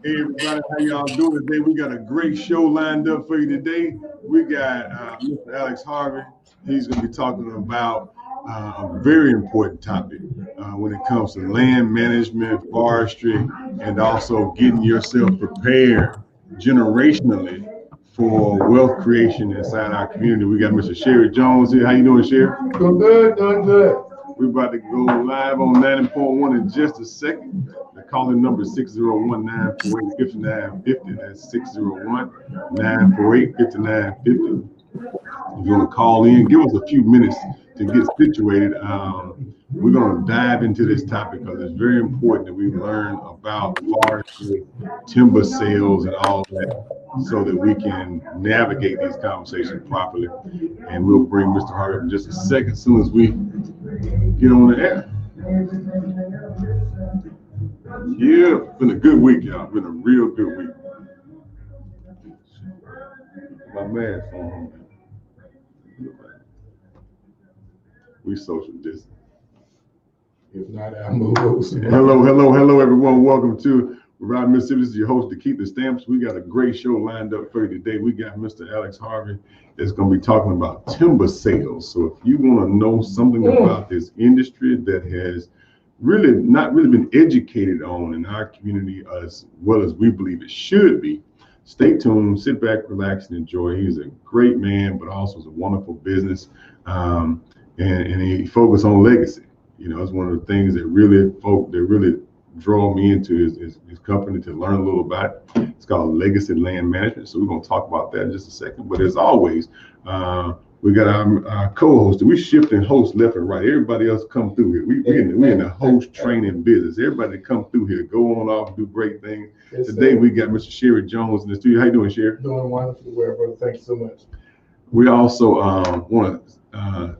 Hey everybody, how y'all doing today? We got a great show lined up for you today. We got Mr. Alex Harvey. He's going to be talking about a very important topic when it comes to land management, forestry, and also getting yourself prepared generationally for wealth creation inside our community. We got Mr. Sherry Jones here. How you doing, Sherry? Doing good, doing good. We're about to go live on 90.1 in just a second. The calling number is 601-948-5950. That's 601-948-5950. If you want to call in, give us a few minutes to get situated. We're going to dive into this topic because it's very important that we learn about forestry, timber sales, and all that so that we can navigate these conversations properly. And we'll bring Mr. Harvey up in just a second as soon as we get on the air. Yeah, it's been a good week, y'all. Been a real good week. My mask on. We social distance. If not, I'll move over. Hello, everyone. Welcome to Ride Mississippi. This is your host, DeKeither Stamps. We got a great show lined up for you today. We got Mr. Alex Harvey that's going to be talking about timber sales. So if you want to know something about this industry that has really not really been educated on in our community as well as we believe it should be, stay tuned, sit back, relax, and enjoy. He's a great man, but also is a wonderful business. And he focuses on legacy. You know, it's one of the things that really draw me into his company to learn a little about it. It's called Legacy Land Management. So we're going to talk about that in just a second. But as always, we got our co-host. We shifting hosts left and right. Everybody else come through here. We in the host training business. Everybody come through here, go on off, do great things. Yes, today we got Mr. Sherry Jones in the studio. How you doing, Sherry? Doing wonderfully well, brother. Thank you so much. We also want to,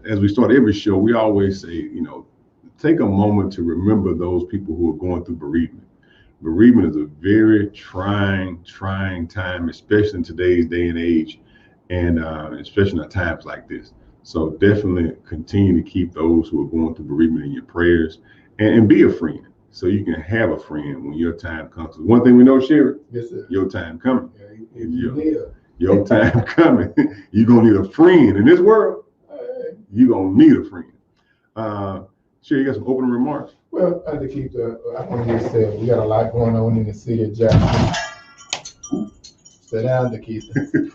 as we start every show, we always say, you know, take a moment to remember those people who are going through bereavement. Bereavement is a very trying time, especially in today's day and age, and especially at times like this. So definitely continue to keep those who are going through bereavement in your prayers, and be a friend so you can have a friend when your time comes. One thing we know, Sherry, yes, sir. Your time coming. Yeah, your time coming. You're going to need a friend in this world. You're going to need a friend. Sure, you got some opening remarks? Well, DeKeither, I want to just say we got a lot going on in the city of Jackson. Sit down, DeKeither.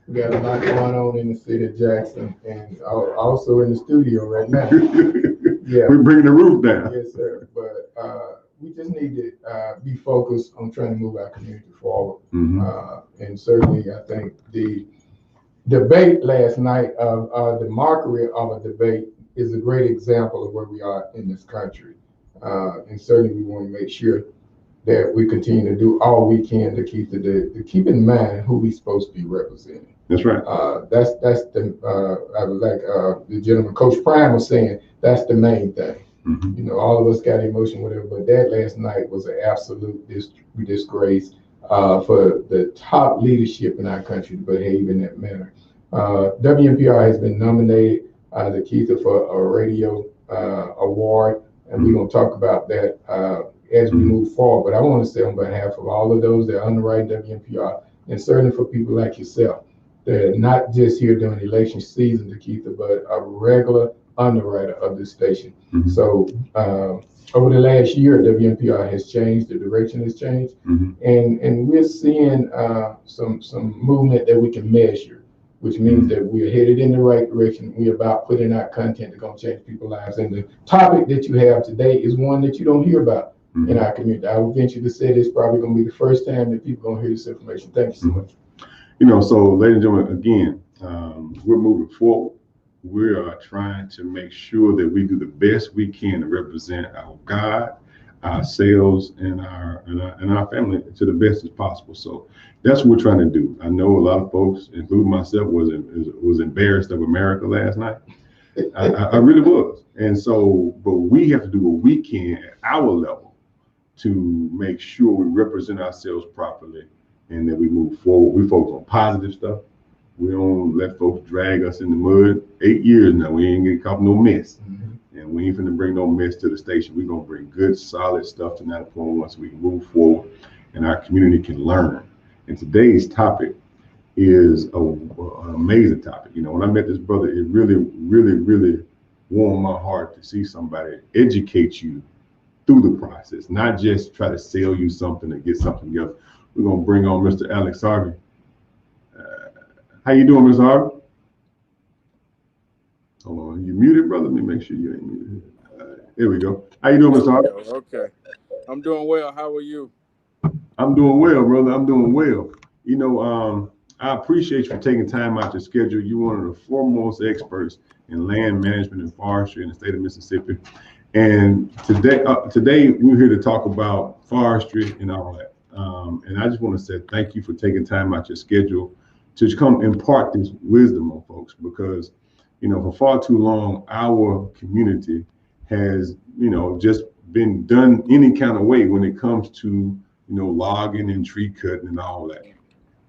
We got a lot going on in the city of Jackson and also in the studio right now. Yeah, we're bringing the roof down. Yes, sir. But we just need to be focused on trying to move our community forward. And certainly, I think the debate last night of the mockery of a debate is a great example of where we are in this country. And certainly we want to make sure that we continue to do all we can to keep in mind who we're supposed to be representing. That's right. That's the the gentleman, Coach Prime, was saying, that's the main thing. You know, all of us got emotion, whatever, but that last night was an absolute disgrace for the top leadership in our country to behave in that manner. WMPR has been nominated DeKeither for a radio award, and we're going to talk about that as we move forward. But I want to say on behalf of all of those that underwrite WMPR, and certainly for people like yourself, that are not just here during election season, DeKeither, but a regular underwriter of this station. So over the last year, WMPR has changed, the direction has changed, and we're seeing some movement that we can measure, which means that we're headed in the right direction. We're about putting out content that's going to change people's lives. And the topic that you have today is one that you don't hear about in our community. I would venture to say this is probably going to be the first time that people are going to hear this information. Thank you so much. You know, so ladies and gentlemen, again, we're moving forward. We are trying to make sure that we do the best we can to represent our God, ourselves, and our family to the best as possible. So that's what we're trying to do. I know a lot of folks, including myself, was embarrassed of America last night. I really was. And so, but we have to do what we can at our level to make sure we represent ourselves properly and that we move forward. We focus on positive stuff. We don't let folks drag us in the mud. 8 years now, we ain't get caught no mess. And we ain't finna bring no mess to the station. We're gonna bring good, solid stuff to 90.1 so we can move forward and our community can learn. And today's topic is an amazing topic. You know, when I met this brother, it really, really, really warmed my heart to see somebody educate you through the process, not just try to sell you something or get something together. We're gonna bring on Mr. Alex Harvey. How you doing, Mr. Harvey? Hold on, you muted, brother? Let me make sure you ain't muted. Here we go. How you doing, Mr. Harvey? Okay, I'm doing well. How are you? I'm doing well, brother. I'm doing well. You know, I appreciate you for taking time out your schedule. You're one of the foremost experts in land management and forestry in the state of Mississippi. And today we're here to talk about forestry and all that. And I just want to say thank you for taking time out your schedule to come impart this wisdom on folks, because, you know, for far too long, our community has, you know, just been done any kind of way when it comes to, you know, logging and tree cutting and all that.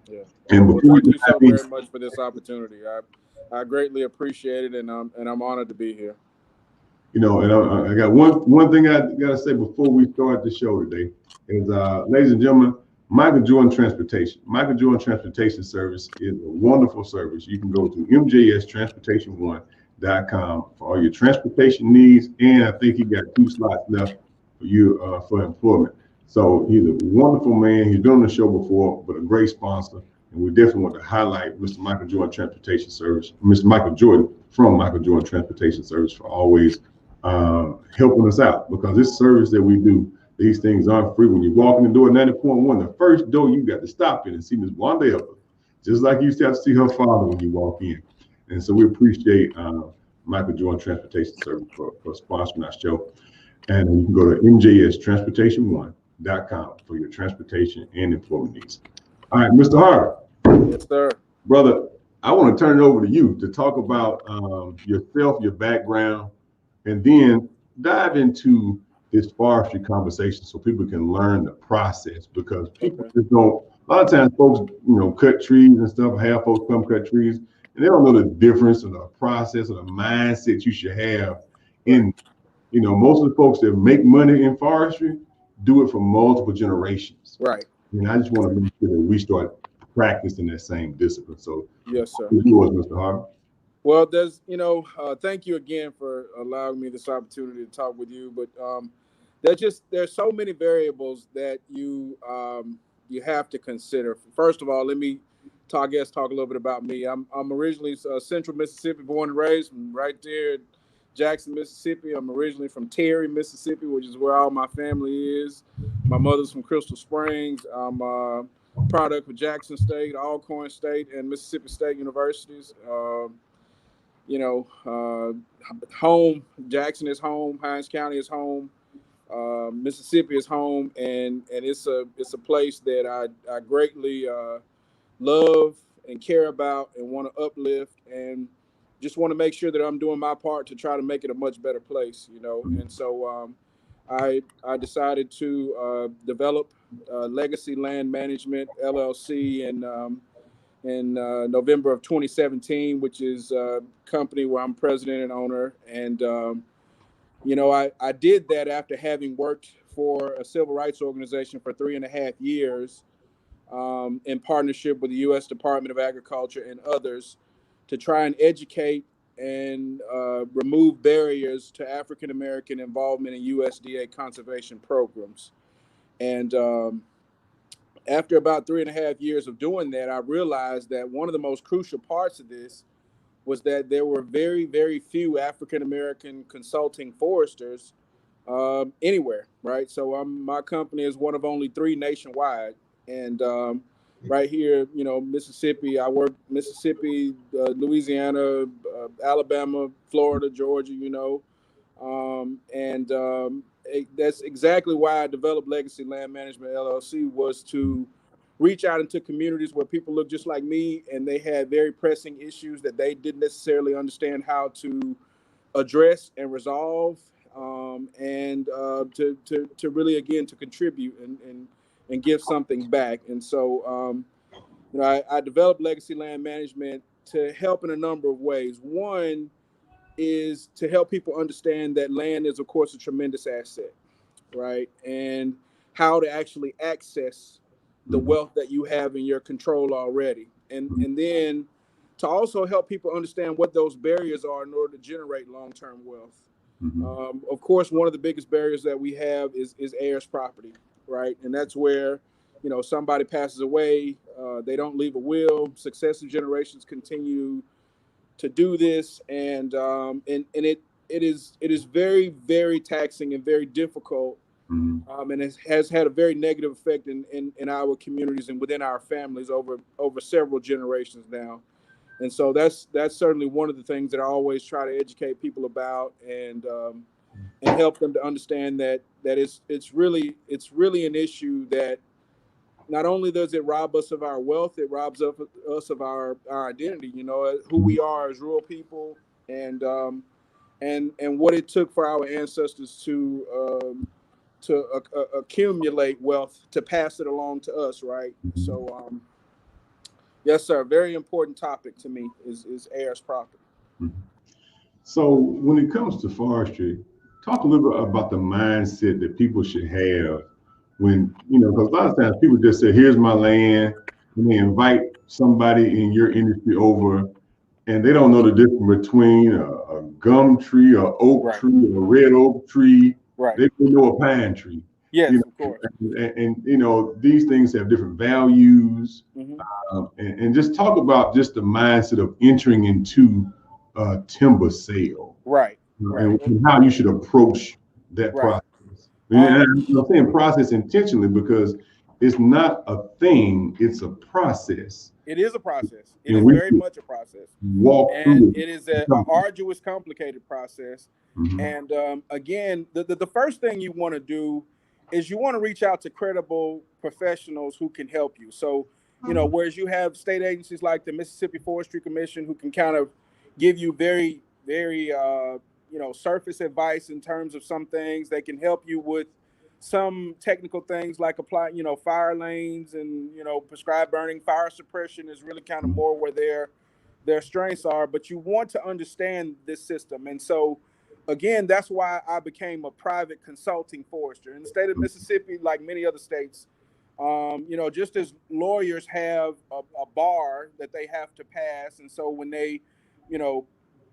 Yeah. And well, thank you so very much for this opportunity. I greatly appreciate it, and I'm honored to be here. You know, and I got one thing I gotta say before we start the show today is, ladies and gentlemen, Micheal Jordan Transportation. Micheal Jordan Transportation Service is a wonderful service. You can go to mjstransportation1.com for all your transportation needs, and I think he got 2 slots left for you for employment. So he's a wonderful man. He's done the show before, but a great sponsor. And we definitely want to highlight Mr. Micheal Jordan Transportation Service, Mr. Micheal Jordan from Micheal Jordan Transportation Service, for always helping us out, because this service that we do, these things aren't free. When you walk in the door at 90.1, the first door you got to stop in and see Ms. Wanda Elder, just like you used to have to see her father when you walk in. And so we appreciate Micheal Jordan Transportation Service for sponsoring our show. And you can go to mjstransportation1.com for your transportation and employment needs. All right, Mr. Harvey. Yes, sir. Brother, I want to turn it over to you to talk about yourself, your background, and then dive into this forestry conversation so people can learn the process, because people just don't, a lot of times folks, you know, cut trees and stuff, have folks come cut trees, and they don't know the difference or the process or the mindset you should have in, you know, most of the folks that make money in forestry do it for multiple generations. Right. And I just want to make sure that we start practicing that same discipline. So yes, sir. Yours, Mr. Harvey. Well, there's, you know, thank you again for allowing me this opportunity to talk with you. But there's so many variables that you have to consider. First of all, let me talk a little bit about me. I'm originally Central Mississippi, born and raised, from right there in Jackson, Mississippi. I'm originally from Terry, Mississippi, which is where all my family is. My mother's from Crystal Springs. I'm a product of Jackson State, Alcorn State, and Mississippi State Universities. You know, home, Jackson is home, Hinds County is home, Mississippi is home, and it's a place that I greatly love and care about and want to uplift, and just want to make sure that I'm doing my part to try to make it a much better place, you know. And so I decided to develop Legacy Land Management LLC in November of 2017, which is a company where I'm president and owner. And, you know, I did that after having worked for a civil rights organization for 3.5 years in partnership with the U.S. Department of Agriculture and others to try and educate and remove barriers to African-American involvement in USDA conservation programs. And after about 3.5 years of doing that, I realized that one of the most crucial parts of this was that there were very, very few African-American consulting foresters anywhere, right? So my company is one of only 3 nationwide. And right here, you know, Mississippi, I work Mississippi, Louisiana, Alabama, Florida, Georgia, you know. That's exactly why I developed Legacy Land Management LLC, was to reach out into communities where people look just like me and they had very pressing issues that they didn't necessarily understand how to address and resolve, and to really, again, to contribute and give something back. And so I developed legacy land management to help in a number of ways. One is to help people understand that land is, of course, a tremendous asset, right? And how to actually access the wealth that you have in your control already. And then to also help people understand what those barriers are in order to generate long-term wealth. Of course, one of the biggest barriers that we have is heirs property, right? And that's where, somebody passes away, they don't leave a will, successive generations continue to do this, and it is very, very taxing and very difficult, and it has had a very negative effect in our communities and within our families over several generations now. And so that's certainly one of the things that I always try to educate people about, and help them to understand that it's really an issue that not only does it rob us of our wealth, it robs us of our identity, who we are as rural people, and what it took for our ancestors to accumulate wealth to pass it along to us, right? So, yes, sir. Very important topic to me is heirs property. So when it comes to forestry, talk a little bit about the mindset that people should have when, because a lot of times people just say, here's my land, and they invite somebody in your industry over, and they don't know the difference between a gum tree, or oak tree, or red oak tree. Right. They don't know a pine tree. Yes, of course. And these things have different values. And just talk about just the mindset of entering into timber sale. Right. And how you should approach that process. And I'm saying process intentionally because it's not a thing, it's a process. It is a process. It is very much a process. And it is an arduous, complicated process. And again, the first thing you want to do is you want to reach out to credible professionals who can help you. So, whereas you have state agencies like the Mississippi Forestry Commission who can kind of give you very, very, surface advice in terms of some things. They can help you with some technical things like applying, fire lanes and, prescribed burning. Fire suppression is really kind of more where their strengths are, but you want to understand this system. And so, again, that's why I became a private consulting forester. In the state of Mississippi, like many other states, just as lawyers have a bar that they have to pass, and so when they,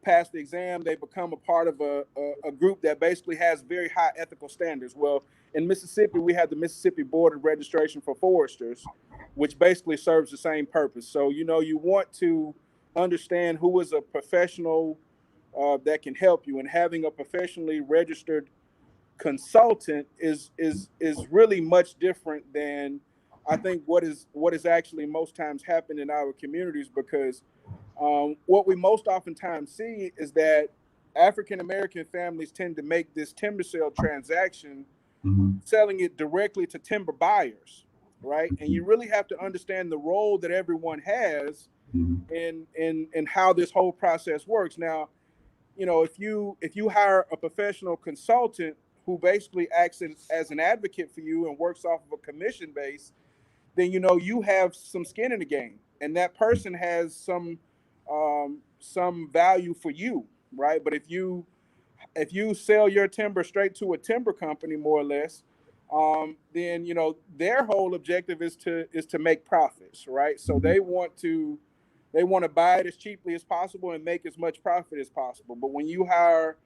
pass the exam, they become a part of a group that basically has very high ethical standards. Well, in Mississippi, we have the Mississippi Board of Registration for Foresters, which basically serves the same purpose. So, you want to understand who is a professional that can help you, and having a professionally registered consultant is really much different than I think what is actually most times happened in our communities, because what we most oftentimes see is that African American families tend to make this timber sale transaction, selling it directly to timber buyers, right? And you really have to understand the role that everyone has in how this whole process works. Now, if you hire a professional consultant who basically acts as an advocate for you and works off of a commission base, then you have some skin in the game, and that person has some value for you, right? But if you sell your timber straight to a timber company, more or less, then their whole objective is to make profits, right? So they want to buy it as cheaply as possible and make as much profit as possible. But when you hire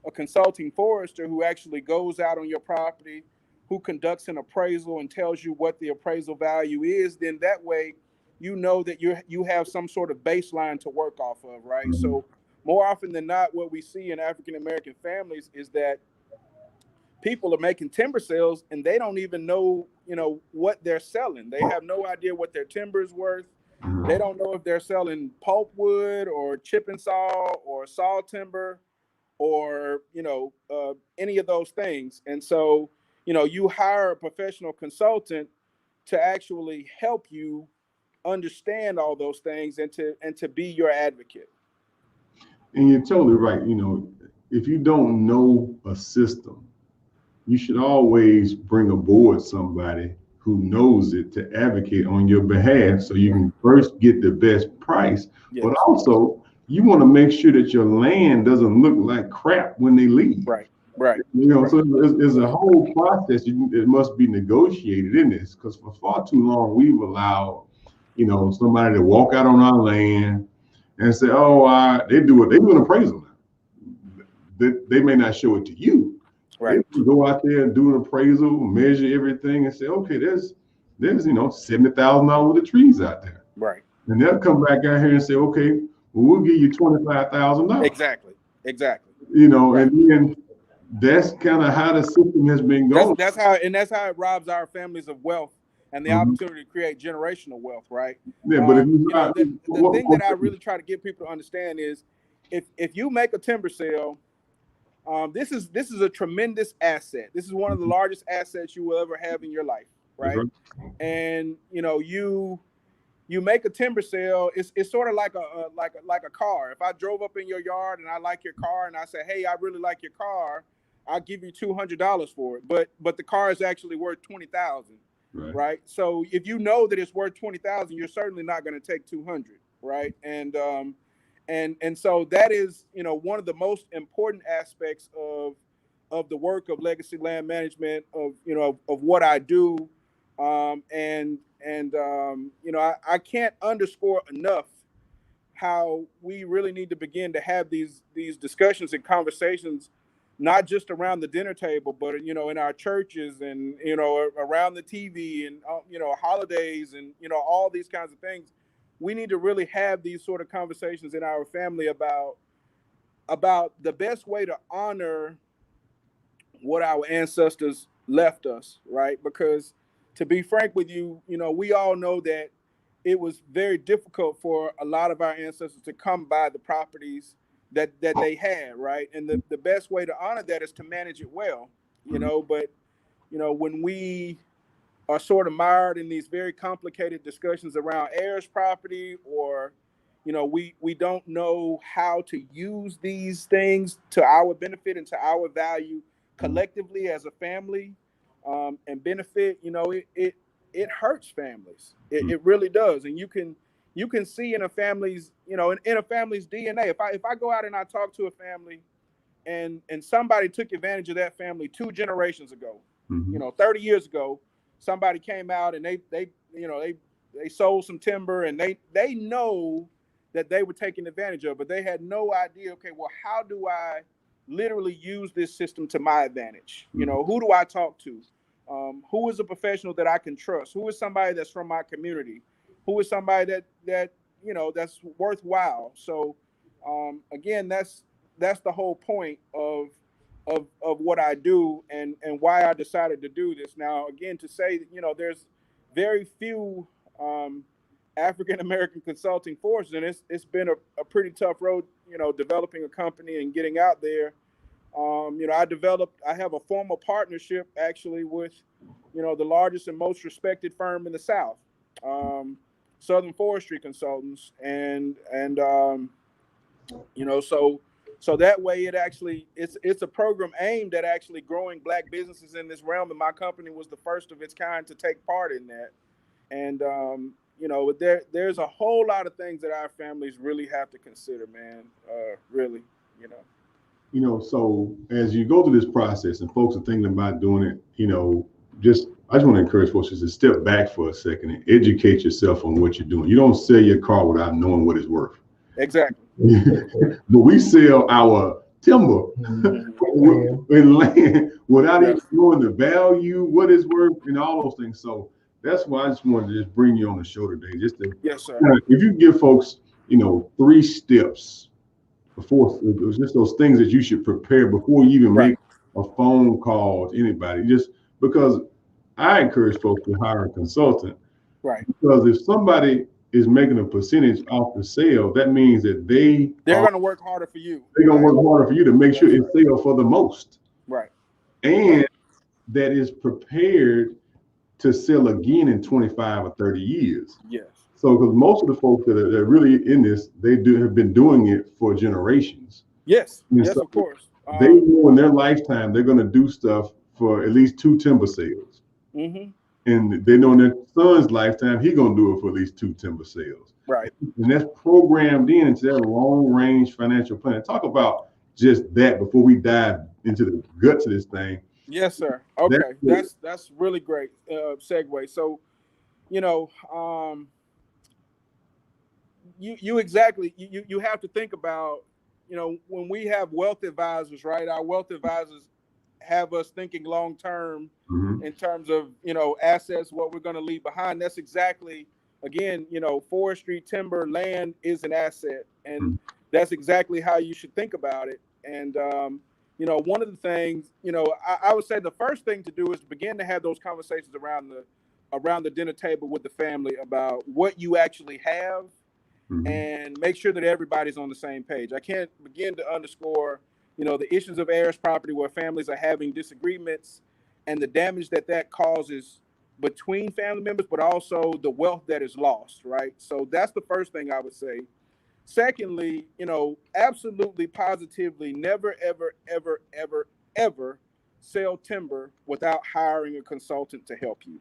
a consulting forester who actually goes out on your property, who conducts an appraisal and tells you what the appraisal value is, then that way that you have some sort of baseline to work off of, right? So more often than not, what we see in African American families is that people are making timber sales and they don't even know, what they're selling. They have no idea what their timber is worth. They don't know if they're selling pulpwood or chip and saw or saw timber or, any of those things. And so, you hire a professional consultant to actually help you understand all those things and to be your advocate. And you're totally right. If you don't know a system, you should always bring aboard somebody who knows it to advocate on your behalf so you can first get the best price, but also you want to make sure that your land doesn't look like crap when they leave. Right. So it's a whole process. It must be negotiated in this, because for far too long we've allowed, somebody to walk out on our land and say, "Oh, they do an appraisal now." They may not show it to you. Right. They go out there and do an appraisal, measure everything, and say, "Okay, there's $70,000 worth of trees out there." Right. And they'll come back out here and say, "Okay, well, we'll give you $25,000." Exactly. Right. And then that's kind of how the system has been going. That's how it robs our families of wealth and the opportunity to create generational wealth, right? Yeah, but if the thing that I really try to get people to understand is, if you make a timber sale, this is a tremendous asset. This is one of the largest assets you will ever have in your life, right? And you make a timber sale. It's sort of like a car. If I drove up in your yard and I like your car and I say, "Hey, I really like your car," I'll give you $200 for it. But the car is actually worth $20,000, right? So if you know that it's worth $20,000, you're certainly not going to take $200, right? And so that is, one of the most important aspects of the work of legacy land management, of what I do. I can't underscore enough how we really need to begin to have these discussions and conversations, not just around the dinner table, but in our churches and around the TV and holidays and all these kinds of things. We need to really have these sort of conversations in our family about the best way to honor what our ancestors left us, right? Because to be frank with you, we all know that it was very difficult for a lot of our ancestors to come by the properties that they had, right? And the best way to honor that is to manage it well, but when we are sort of mired in these very complicated discussions around heirs property, or we don't know how to use these things to our benefit and to our value collectively as a family, and benefit, it hurts families. It really does. And you can see in a family's, in a family's DNA. If I go out and I talk to a family and somebody took advantage of that family 2 generations ago, 30 years ago, somebody came out and they sold some timber, and they know that they were taken advantage of, but they had no idea, okay, well, how do I literally use this system to my advantage? Who do I talk to? Who is a professional that I can trust? Who is somebody that's from my community? Who is somebody that that's worthwhile? So again, that's the whole point of what I do and why I decided to do this. Now, again, to say that, there's very few African American consulting forces, and it's been a pretty tough road, developing a company and getting out there. I have a formal partnership actually with, the largest and most respected firm in the South, Southern Forestry Consultants, and so that way it's a program aimed at actually growing Black businesses in this realm, and my company was the first of its kind to take part in that. And there's a whole lot of things that our families really have to consider, man. Really. So as you go through this process and folks are thinking about doing it, I just want to encourage folks to step back for a second and educate yourself on what you're doing. You don't sell your car without knowing what it's worth. Exactly. But we sell our timber and land without even knowing the value, what it's worth, and all those things. So that's why I just wanted to just bring you on the show today. Yes, sir. If you give folks, 3 steps before, it was just those things that you should prepare before you even make a phone call to anybody. Just because I encourage folks to hire a consultant. Right. Because if somebody is making a percentage off the sale, that means that they're going to work harder for you. They're going to work harder for you to make sure it sells for the most. Right. And that is prepared to sell again in 25 or 30 years. Yes. So, because most of the folks that are really in this, have been doing it for generations. Yes. And yes, of course. They know in their lifetime they're going to do stuff for at least 2 timber sales. Mm-hmm. and they know in their son's lifetime he gonna do it for at least 2 timber sales. Right. And that's programmed into that long range financial plan. Talk about just that before we dive into the guts of this thing. Yes, sir. Okay, that's really great segue. So, you know, you exactly you have to think about, you know, when we have wealth advisors, right? Our wealth advisors have us thinking long term in terms of, you know, assets, what we're going to leave behind. That's exactly, again, you know, forestry, timber, land is an asset, and that's exactly how you should think about it. And you know, one of the things, you know, I would say the first thing to do is to begin to have those conversations around the dinner table with the family about what you actually have, and make sure that everybody's on the same page. I can't begin to underscore, you know, the issues of heirs property where families are having disagreements and the damage that that causes between family members, but also the wealth that is lost, right? So that's the first thing I would say. Secondly, you know, absolutely positively never, ever, ever, ever, ever sell timber without hiring a consultant to help you.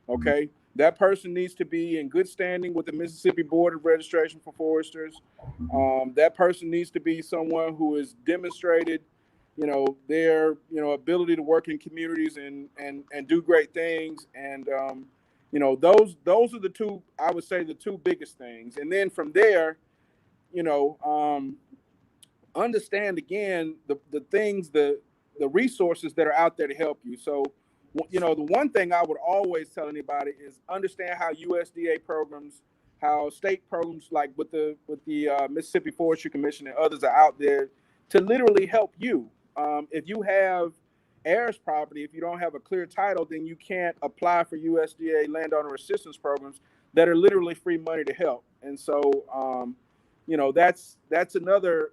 Okay, that person needs to be in good standing with the Mississippi Board of Registration for Foresters. That person needs to be someone who has demonstrated, you know, their, you know, ability to work in communities and do great things. And you know, those are the two, I would say, the two biggest things. And then from there, you know, understand again the things, the resources that are out there to help you. So, you know, the one thing I would always tell anybody is understand how USDA programs, how state programs like with the Mississippi Forestry Commission and others are out there to literally help you. If you have heirs property, if you don't have a clear title, then you can't apply for USDA landowner assistance programs that are literally free money to help. And so, you know, that's another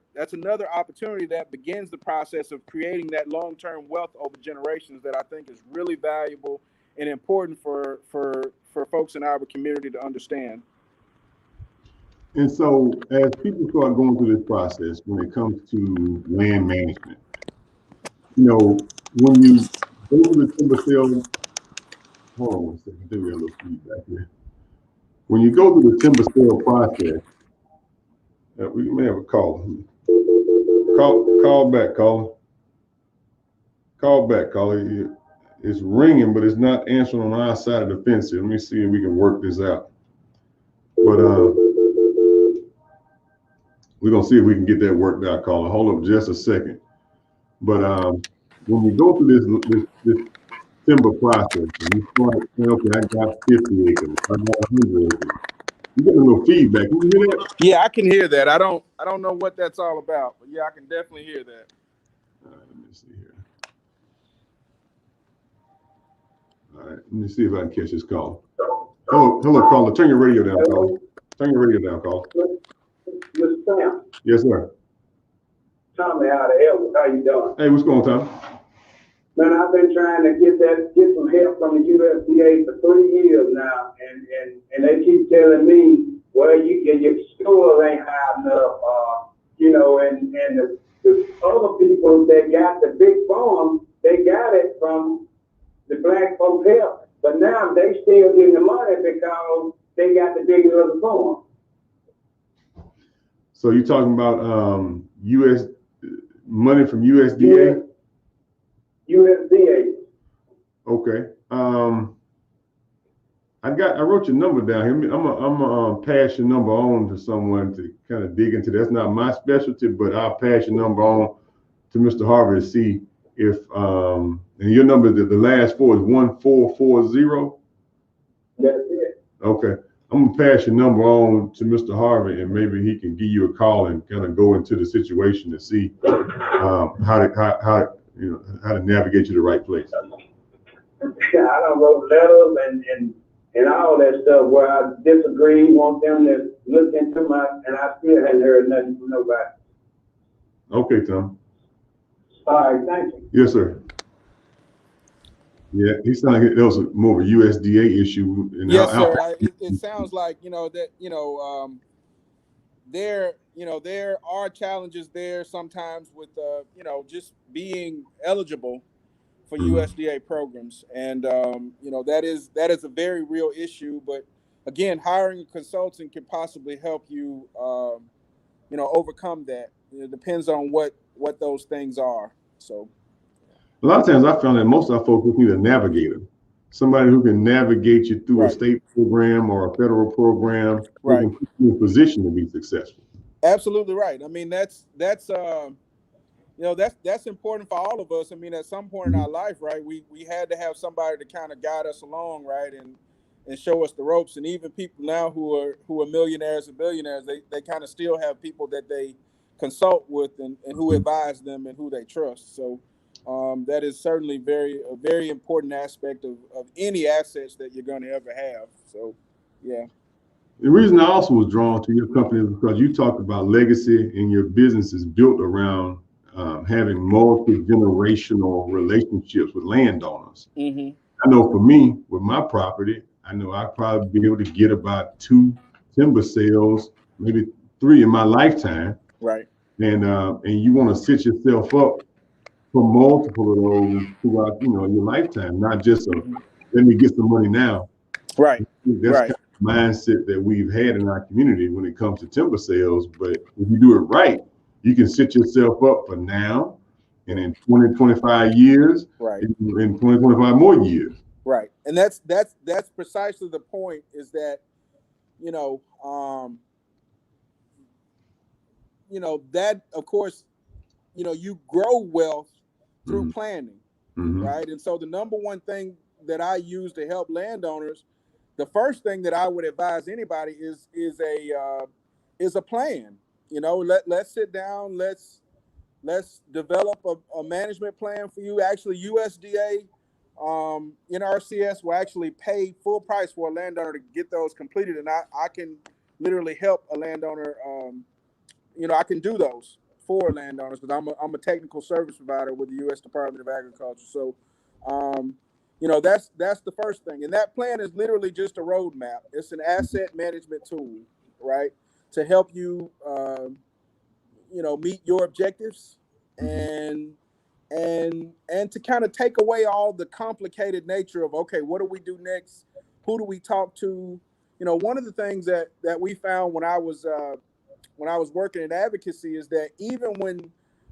opportunity that begins the process of creating that long-term wealth over generations that I think is really valuable and important for folks in our community to understand. And so as people start going through this process, when it comes to land management, you know, when you go to the timber sale, hold on one second, I think we have a little feedback here. When you go through the timber sale process, we may have a caller. Call back, caller. Call back, caller. It's ringing, but it's not answering on our side of the fence here. Let me see if we can work this out. But we're gonna see if we can get that worked out, caller. Hold up just a second. But when we go through this timber process, and you start saying, okay, I got 50 acres, I got 100 acres. You get a little feedback. Can you hear that? Yeah, I can hear that. I don't know what that's all about, but yeah, I can definitely hear that. All right, let me see here. All right, let me see if I can catch this call. Hello, caller. Turn your radio down, caller. Turn your radio down, caller. Mr. Sam. Yes, sir. Tommy out of Elwood. How you doing? Hey, what's going on, Tom? Man, I've been trying to get some help from the USDA for 3 years now, and they keep telling me, well, your scores ain't high enough, you know, and the other people that got the big farms, they got it from the black folks help, but now they still getting the money because they got the bigger of the farm. So you're talking about US money from USDA? USDA. Okay. I wrote your number down here. I'm gonna pass your number on to someone to kind of dig into. That's not my specialty, but I'll pass your number on to Mr. Harvey to see if and your number, the last four is 1440. That's it. Okay. I'm gonna pass your number on to Mr. Harvey, and maybe he can give you a call and kind of go into the situation to see how to navigate you the right place. I done wrote letters and all that stuff where I disagree, want them to look into and I still hadn't heard nothing from nobody. Okay, Tom. All right, thank you. Yes, sir. Yeah, he sounded like that was more of a USDA issue. Yes, sir. It sounds like, you know, that, you know, there are challenges there sometimes with, you know, just being eligible for Mhm. USDA programs, and that is a very real issue. But again, hiring a consultant can possibly help you, overcome that. It depends on what those things are. So A lot of times I found that most of our folks just need a navigator, somebody who can navigate you through a Right. state program or a federal program, who Right. can put you in a position to be successful. absolutely right. I mean, that's important for all of us. I mean, at some point in our life, right, we had to have somebody to kind of guide us along, right, and show us the ropes. And even people now who are millionaires and billionaires, they kind of still have people that they consult with and who advise them and who they trust. So that is certainly a very important aspect of any assets that you're going to ever have. So, yeah. The reason I also was drawn to your company is because you talked about legacy, and your business is built around having multi-generational relationships with landowners. Mm-hmm. I know for me, with my property, I know I'd probably be able to get about 2 timber sales, maybe 3 in my lifetime. Right. And you want to set yourself up for multiple of those throughout, your lifetime, not just let me get some money now. Right. That's Right. kind of the mindset that we've had in our community when it comes to timber sales. But if you do it right, you can set yourself up for now, and in 20, 25 years, Right. in 20, 25 more years. Right. And that's precisely the point, is that, that, of course, you grow wealth through Mhm. planning, Mhm. right? And so the number one thing that I use to help landowners, the first thing that I would advise anybody is a plan. Let's sit down, let's develop a management plan for you. Actually, USDA, NRCS will actually pay full price for a landowner to get those completed, and I can literally help a landowner. I can do those for landowners because I'm a technical service provider with the U.S. Department of Agriculture. So, that's the first thing, and that plan is literally just a roadmap. It's an asset management tool, right, to help you, meet your objectives, and to kind of take away all the complicated nature of, okay, what do we do next? Who do we talk to? One of the things that we found when I was working in advocacy is that even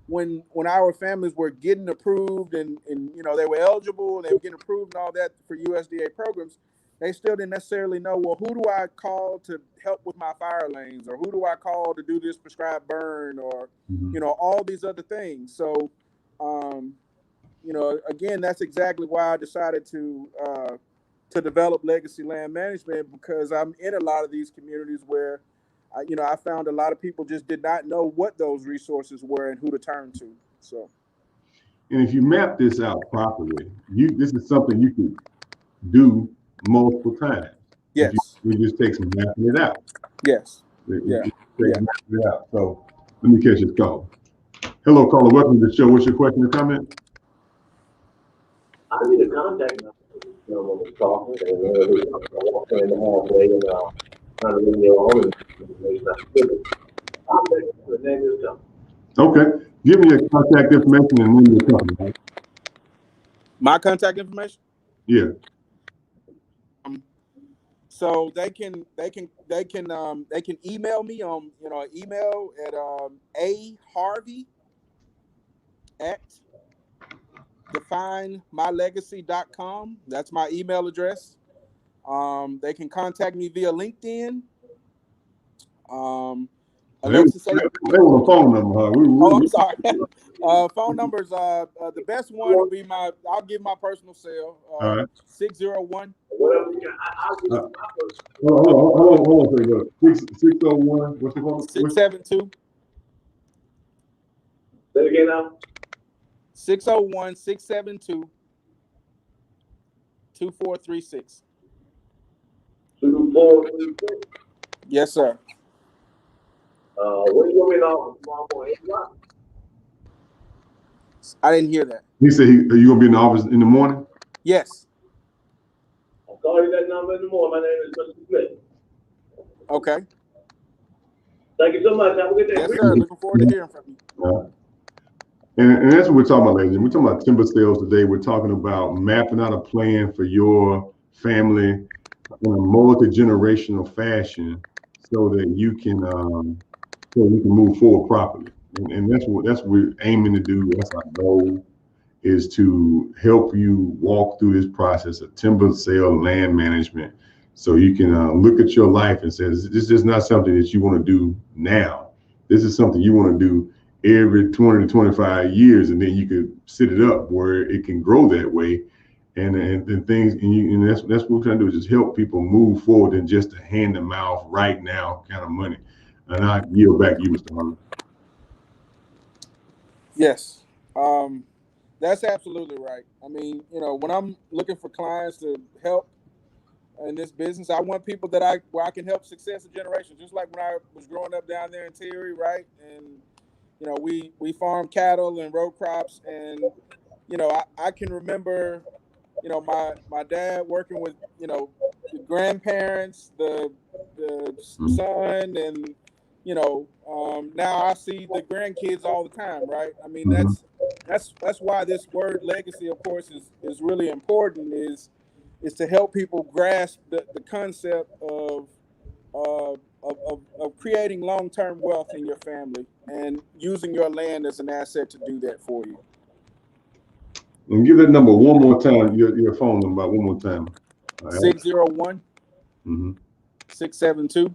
when our families were getting approved and they were eligible, they were getting approved and all that for USDA programs, they still didn't necessarily know, well, who do I call to help with my fire lanes, or who do I call to do this prescribed burn, or all these other things. So again, that's exactly why I decided to develop legacy land management, because I'm in a lot of these communities where I found a lot of people just did not know what those resources were and who to turn to. So, And if you map this out properly, this is something you can do multiple times. yes, It just takes mapping it out. yes, It yeah, takes yeah. mapping it out. So let me catch this call. Hello, caller. Welcome to the show. What's your question or comment? I need a contact number. Someone was talking, and I walked in the hallway and trying to leave me alone, and information I could. The name is Tom. Okay. Give me your contact information and name your company. Right? My contact information. Yeah. So they can email me on email at Harvey at definemylegacy.com. That's my email address. They can contact me via LinkedIn. Alexa, say. They want a phone number. Huh? I'm sorry. Phone numbers. The best one would be I'll give my personal cell. All right. 601. Whatever you got, I'll give you my first. Hold on. 601. What's the phone? 672. Say it again now. 601 672 2436. 2436. Yes, sir. When you going to be in the office tomorrow morning? 8 o'clock. I didn't hear that. He said, are you going to be in the office in the morning? Yes. I'll call you that number in the morning. My name is Mr. Smith. Okay. Thank you so much. Have a good day. Yes, sir. Looking forward to hearing from you. And that's what we're talking about, ladies. We're talking about timber sales today. We're talking about mapping out a plan for your family in a multi-generational fashion so that you can move forward properly. And that's what we're aiming to do. That's our goal, is to help you walk through this process of timber sale, land management, so you can look at your life and say, this is not something that you want to do now. This is something you want to do every 20 to 25 years, and then you could set it up where it can grow that way. And things, and that's what we're trying to do, is just help people move forward than just a hand to mouth right now kind of money. And I yield back to you, Mr. Harvey. Yes. That's absolutely right. I mean, when I'm looking for clients to help in this business, I want people where I can help successive generations. Just like when I was growing up down there in Terry, right? And we farm cattle and row crops, and I can remember my dad working with the grandparents, the son, and now I see the grandkids all the time, right? I mean, that's why this word legacy, of course, is really important. Is to help people grasp the concept of creating long-term wealth in your family and using your land as an asset to do that for you. And give that number one more time, your phone number one more time. 601 672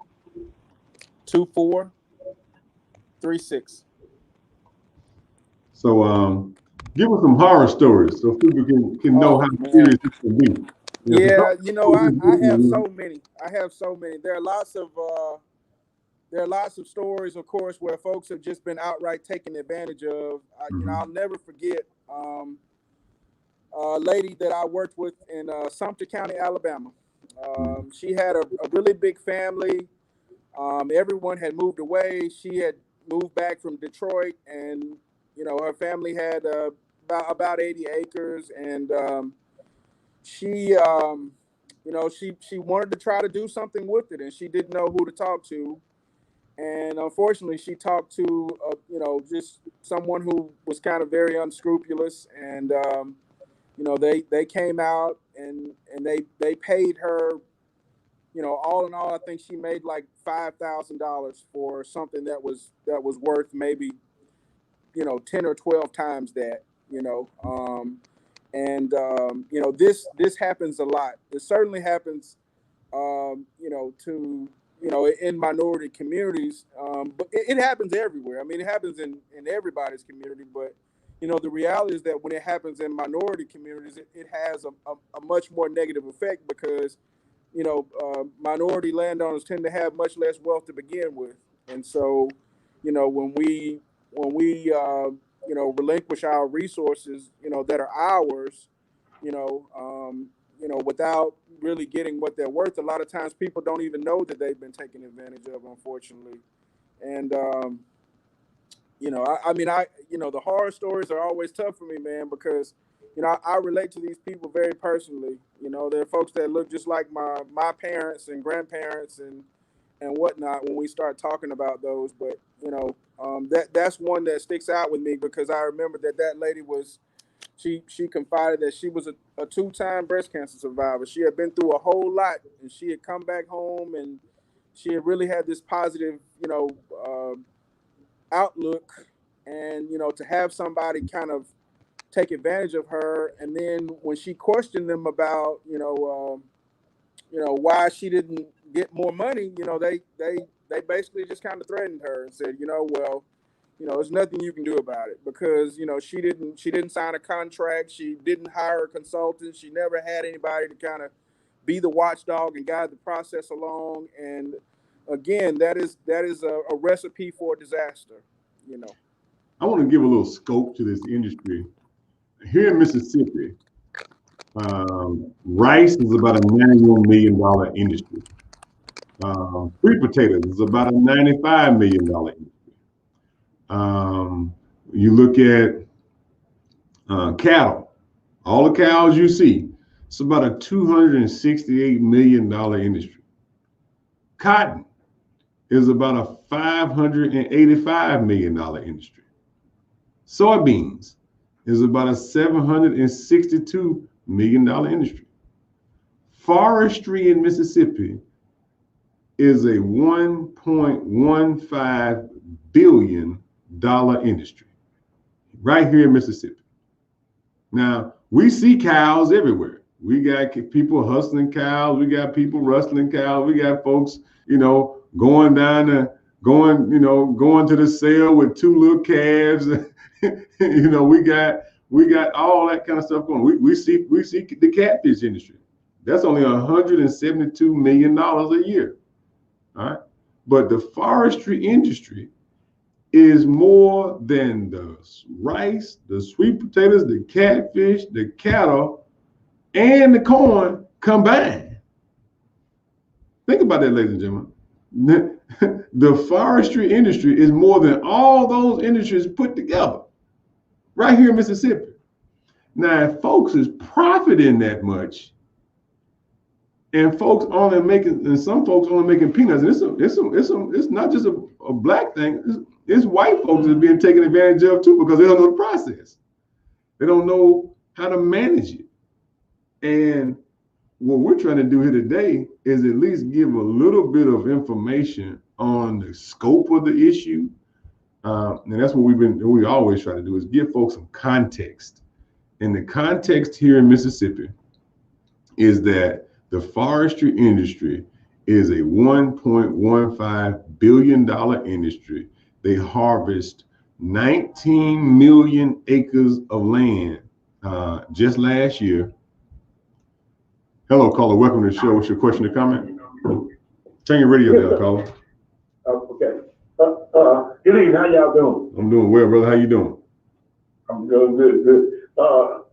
2436. So give us some horror stories so people can know how serious it can be. Yeah, I have so many. There are lots of stories, of course, where folks have just been outright taken advantage of. I'll never forget a lady that I worked with in Sumter County, Alabama. She had a really big family. Everyone had moved away. She had moved back from Detroit, and her family had about 80 acres, and she wanted to try to do something with it, and she didn't know who to talk to. And unfortunately, she talked to just someone who was kind of very unscrupulous, and they came out and they paid her. All in all, I think she made like $5,000 for something that was worth maybe 10 or 12 times that. This happens a lot. It certainly happens, to in minority communities, but it happens everywhere. I mean, it happens in everybody's community, but the reality is that when it happens in minority communities, it has a much more negative effect because minority landowners tend to have much less wealth to begin with, and so when we relinquish our resources that are ours, without really getting what they're worth, a lot of times people don't even know that they've been taken advantage of, unfortunately. And the horror stories are always tough for me, man, because I relate to these people very personally. They're folks that look just like my parents and grandparents and whatnot when we start talking about those. But that's one that sticks out with me because I remember that lady was. She confided that she was a 2-time breast cancer survivor. She had been through a whole lot, and she had come back home, and she had really had this positive, outlook, and to have somebody kind of take advantage of her. And then when she questioned them about, why she didn't get more money, they basically just kind of threatened her and said, well, there's nothing you can do about it because, she didn't sign a contract. She didn't hire a consultant. She never had anybody to kind of be the watchdog and guide the process along. And again, that is a recipe for disaster, I want to give a little scope to this industry. Here in Mississippi, rice is about a $91 million industry. Sweet potatoes is about a $95 million industry. You look at cattle, all the cows you see, it's about a $268 million industry. Cotton is about a $585 million industry. Soybeans is about a $762 million industry. Forestry in Mississippi is a $1.15 billion industry right here in Mississippi. Now, we see cows everywhere. We got people hustling cows. We got people rustling cows. We got folks, going to the sale with 2 little calves. we got all that kind of stuff going. We see the catfish industry. That's only $172 million a year. All right. But the forestry industry is more than the rice, the sweet potatoes, the catfish, the cattle, and the corn combined. Think about that, ladies and gentlemen. The forestry industry is more than all those industries put together right here in Mississippi. Now, if folks is profiting that much, and folks only making, and some folks only making peanuts, and it's not just a black thing. It's white folks that are being taken advantage of too, because they don't know the process. They don't know how to manage it. And what we're trying to do here today is at least give a little bit of information on the scope of the issue. And that's what we always try to do, is give folks some context. And the context here in Mississippi is that the forestry industry is a $1.15 billion industry. They harvest 19 million acres of land just last year. Hello, caller. Welcome to the show. What's your question or comment? Turn your radio down, caller. Okay. Good evening. How y'all doing? I'm doing well, brother. How you doing? I'm doing good.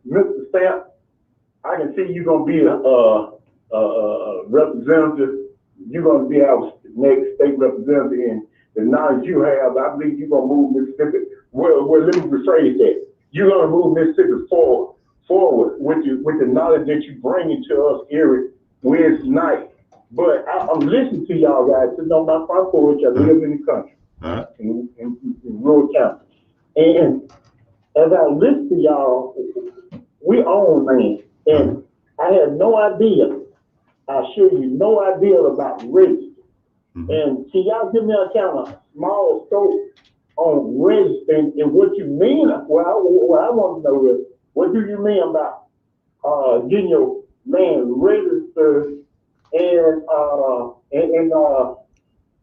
Mr. Stamp, I can see you're gonna be a representative. You're gonna be our next state representative, and the knowledge you have, I believe you're gonna move Mississippi. Well, let me rephrase that. You're gonna move Mississippi forward with the knowledge that you bring into us every Wednesday night. But I'm listening to y'all guys sitting on my front porch. I live in the country, in rural county, and as I listen to y'all, we own land, and I had no idea. I assure you, no idea about registry. And can y'all give me a kind of small scope on registering and what you mean? What I want to know is, what do you mean about getting your land registered, and a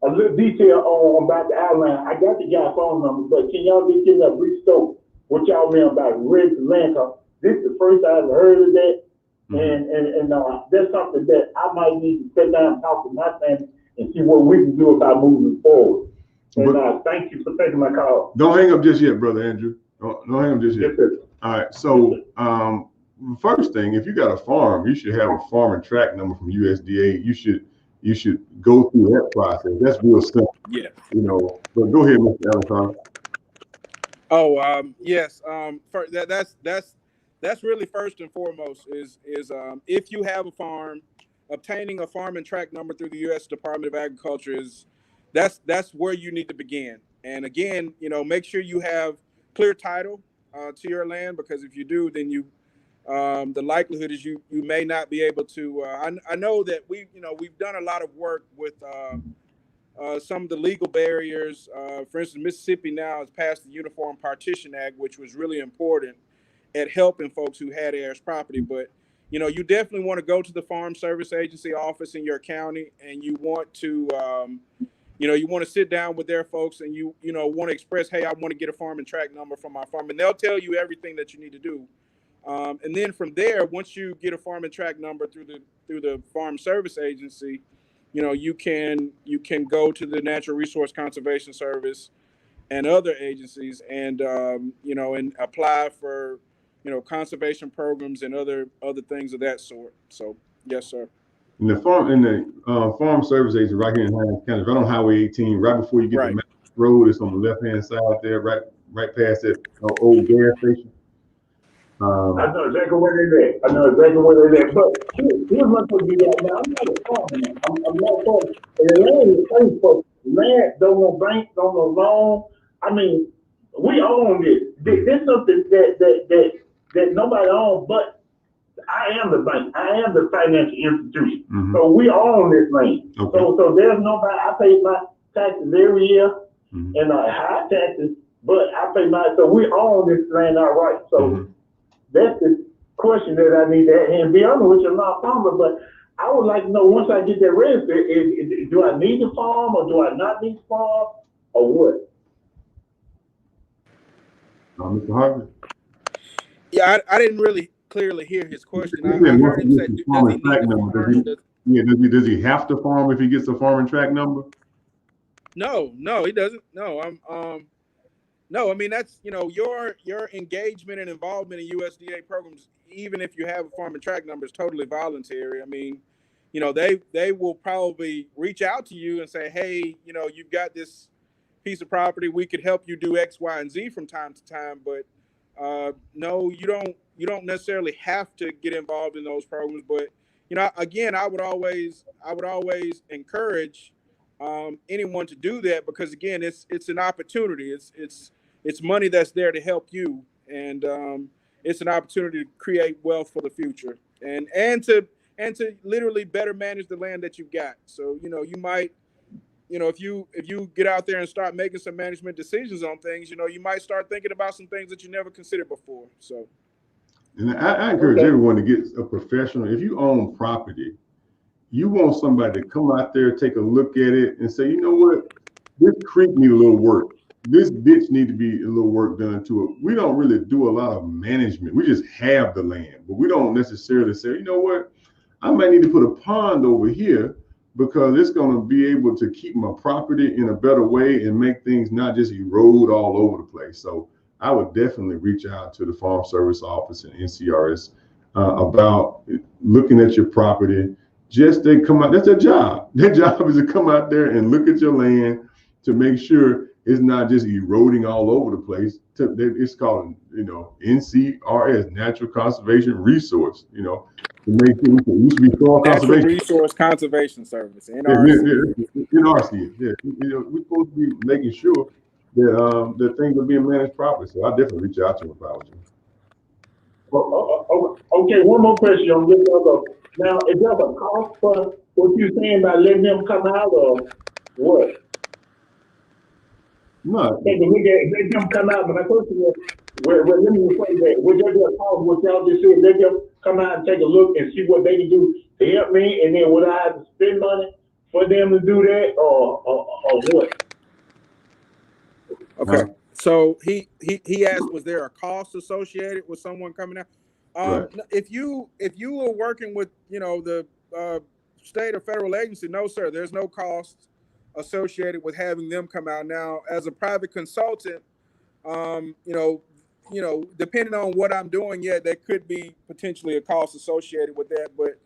little detail on about the outline? I got the guy's phone number, but can y'all just give me a brief scope what y'all mean about registered land? This is the first I've heard of that. And that's something that I might need to sit down and talk to my family and see what we can do about moving forward. And thank you for taking my call. Don't hang up just yet, brother Andrew. Don't hang up just yet. Yes, sir. All right. So first thing, if you got a farm, you should have a farm and tract number from USDA. You should go through that process. That's real simple. Yeah. But go ahead, Mr. Allen. Oh, yes. That's really first and foremost is if you have a farm, obtaining a farm and tract number through the U.S. Department of Agriculture that's where you need to begin. And again, make sure you have clear title to your land, because if you do, then the likelihood is you may not be able to. I know that we've done a lot of work with some of the legal barriers. For instance, Mississippi now has passed the Uniform Partition Act, which was really important at helping folks who had heirs property. But you definitely want to go to the Farm Service Agency office in your county, and you want to you want to sit down with their folks, and you want to express, hey, I want to get a farm and tract number from my farm, and they'll tell you everything that you need to do. And then from there, once you get a farm and tract number through the Farm Service Agency, you can go to the Natural Resource Conservation Service and other agencies, and and apply for conservation programs and other things of that sort. So yes, sir. In the farm service agency right here in Hines County, right on Highway 18, right before you get to the road, it's on the left hand side there, right past that old gas station. I know exactly where they're at. But here's my thing. Now, I'm not a farmer. I'm not a farmer. And the land is safe for land. Don't no bank, don't no loan. I mean, We own this. This is something that nobody owns, but I am the bank. I am the financial institution. Mm-hmm. So we own this land. Okay. So there's nobody. I pay my taxes every year, mm-hmm. and high taxes, but I pay my. So we own this land outright. So mm-hmm. that's the question that I need to ask. And be honest with you, I'm not a farmer, but I would like to know once I get that registered, do I need to farm or do I not need to farm or what? Mr. Harvey? Yeah, I didn't really clearly hear his question. I Said, heard him say, does he need to farm? Does he have to farm if he gets a farming track number? No, he doesn't. No, no, I mean, that's, your engagement and involvement in USDA programs, even if you have a farm and track number, is totally voluntary. I mean, they will probably reach out to you and say, hey, you've got this piece of property, we could help you do X, Y, and Z from time to time, but no, you don't necessarily have to get involved in those programs. But again, I would always encourage anyone to do that, because again, it's an opportunity. It's money that's there to help you, and it's an opportunity to create wealth for the future, and to literally better manage the land that you've got. So you might, if you get out there and start making some management decisions on things, you might start thinking about some things that you never considered before. So, and I encourage everyone to get a professional. If you own property, you want somebody to come out there, take a look at it, and say, you know what, this creek need a little work. This ditch need to be a little work done to it. We don't really do a lot of management. We just have the land, but we don't necessarily say, you know what, I might need to put a pond over here because it's going to be able to keep my property in a better way and make things not just erode all over the place. So I would definitely reach out to the Farm Service Office and NCRS about looking at your property. Just they come out, that's their job. Their job is to come out there and look at your land to make sure it's not just eroding all over the place. It's called, NCRS, Natural Conservation Resource, to make sure it used to be soil Natural conservation. Resource Conservation Service, NRC. NRC, yeah. We're supposed to be making sure that things are being managed properly. So I definitely reach out to them if I was you. Okay, one more question on this other. Now, is there a cost for what you're saying about letting them come out, or what? No. Let them come out, but my question is, let me rephrase that. Would there be a cost, what y'all just said, let them come out and take a look and see what they can do to help me, and then would I have to spend money for them to do that, or what? Okay. So he asked, was there a cost associated with someone coming out? Right. If you were working with the state or federal agency, no sir, there's no cost associated with having them come out. Now, as a private consultant, depending on what I'm doing, there could be potentially a cost associated with that. But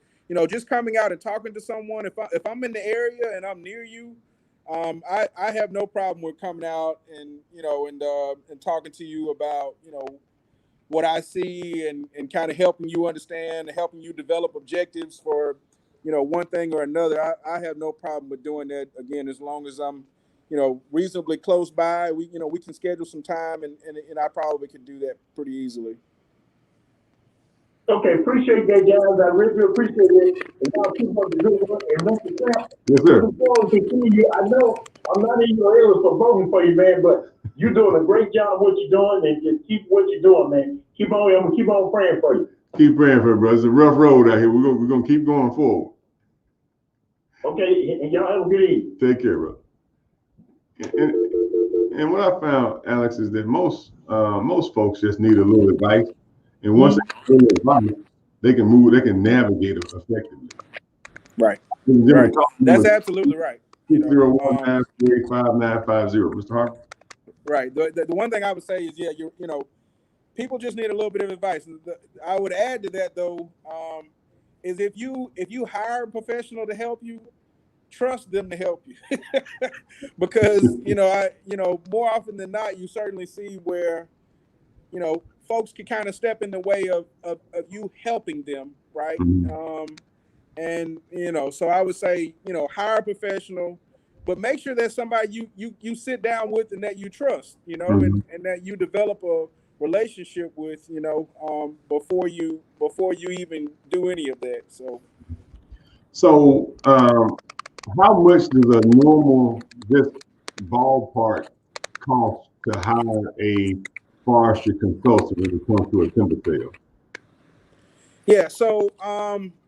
just coming out and talking to someone, if I'm in the area and I'm near you, I have no problem with coming out and and talking to you about what I see and kind of helping you understand and helping you develop objectives for one thing or another. I have no problem with doing that, again, as long as I'm reasonably close by. We can schedule some time and I probably can do that pretty easily. Okay, appreciate that, guys. I really appreciate it. And y'all keep up the good work. And Mr. Camp, yes, sir. Before we continue, I know I'm not in your area for voting for you, man, but you're doing a great job what you're doing, and just keep what you're doing, man. I'm gonna keep on praying for you. Keep praying for it, brother. It's a rough road out here. We're gonna keep going forward. Okay, and y'all have a good evening. Take care, brother. And what I found, Alex, is that most folks just need a little advice, and once they get a little advice, they can move, they can navigate it effectively. Right. Right. That's absolutely right. 601-938-5950, Mr. Harvey. Right. The one thing I would say is, people just need a little bit of advice. I would add to that, though, is if you hire a professional to help you, trust them to help you, because more often than not, you certainly see where folks can kind of step in the way of you helping them, right? Mm-hmm. So I would say hire a professional, but make sure that's somebody you sit down with and that you trust, you know, Mhm. and that you develop a relationship with, you know, before you even do any of that. So, how much does a normal just ballpark cost to hire a forestry consultant when it comes to a timber sale? Yeah, so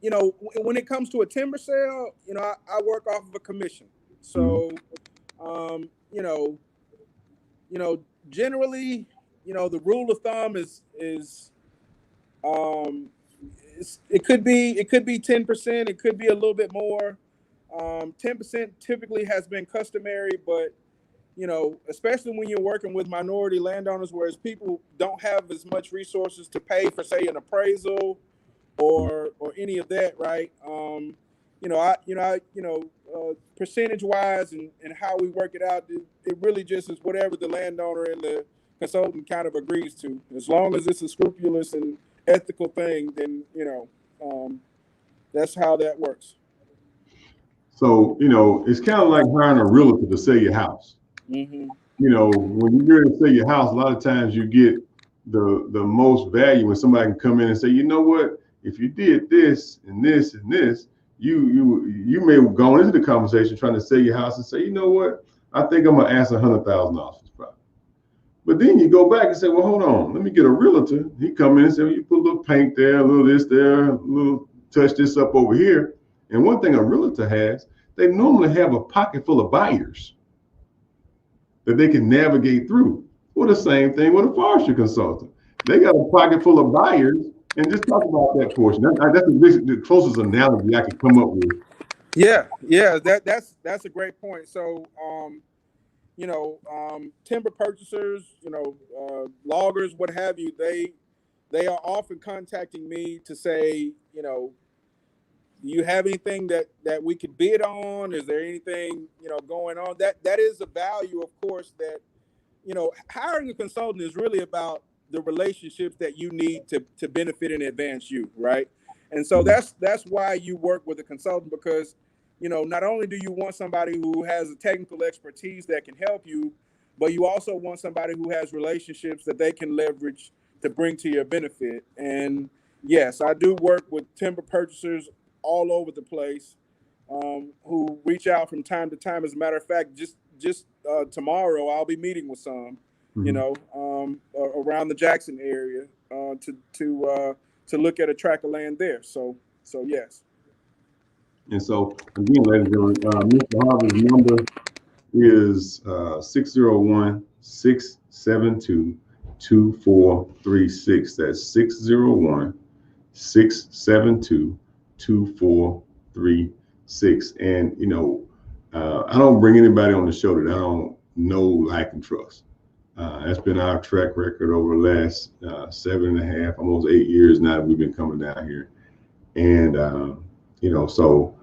you know, when it comes to a timber sale, you know, I work off of a commission. So you know, generally, you know, the rule of thumb is um it could be 10%, it could be a little bit more. 10% typically has been customary, but you know, especially when you're working with minority landowners, whereas people don't have as much resources to pay for, say, an appraisal or any of that, right? You know, percentage wise and how we work it out, it really just is whatever the landowner and the consultant kind of agrees to. As long as it's a scrupulous and ethical thing, then you know, that's how that works. So, you know, it's kind of like hiring a realtor to sell your house. Mm-hmm. You know, when you're ready to sell your house, a lot of times you get the most value when somebody can come in and say, you know what, if you did this and this and this, you may have gone into the conversation trying to sell your house and say, you know what, I think I'm gonna ask $100,000 for this property. But then you go back and say, well, hold on, let me get a realtor. He come in and say, well, you put a little paint there, a little this there, a little touch this up over here. And one thing a realtor has, they normally have a pocket full of buyers that they can navigate through. Well, the same thing with a forestry consultant. They got a pocket full of buyers, and just talk about that portion. That's the closest analogy I could come up with. Yeah, that's a great point. So, you know, timber purchasers, you know, loggers, what have you, they are often contacting me to say, you know, do you have anything that we could bid on? Is there anything, you know, going on? That is a value, of course, that, you know, hiring a consultant is really about the relationships that you need to benefit and advance you, right? And so that's why you work with a consultant, because, you know, not only do you want somebody who has a technical expertise that can help you, but you also want somebody who has relationships that they can leverage to bring to your benefit. And yes, I do work with timber purchasers all over the place, who reach out from time to time. As a matter of fact, just tomorrow I'll be meeting with some, you know, around the Jackson area, to look at a tract of land there. So yes. And so, again, ladies and gentlemen, Mr. Harvey's number is 601-672-2436. That's 601-672-2436. And, you know, I don't bring anybody on the show that I don't know, like, and trust. That's been our track record over the last 7.5, almost 8 years now that we've been coming down here. And, you know, so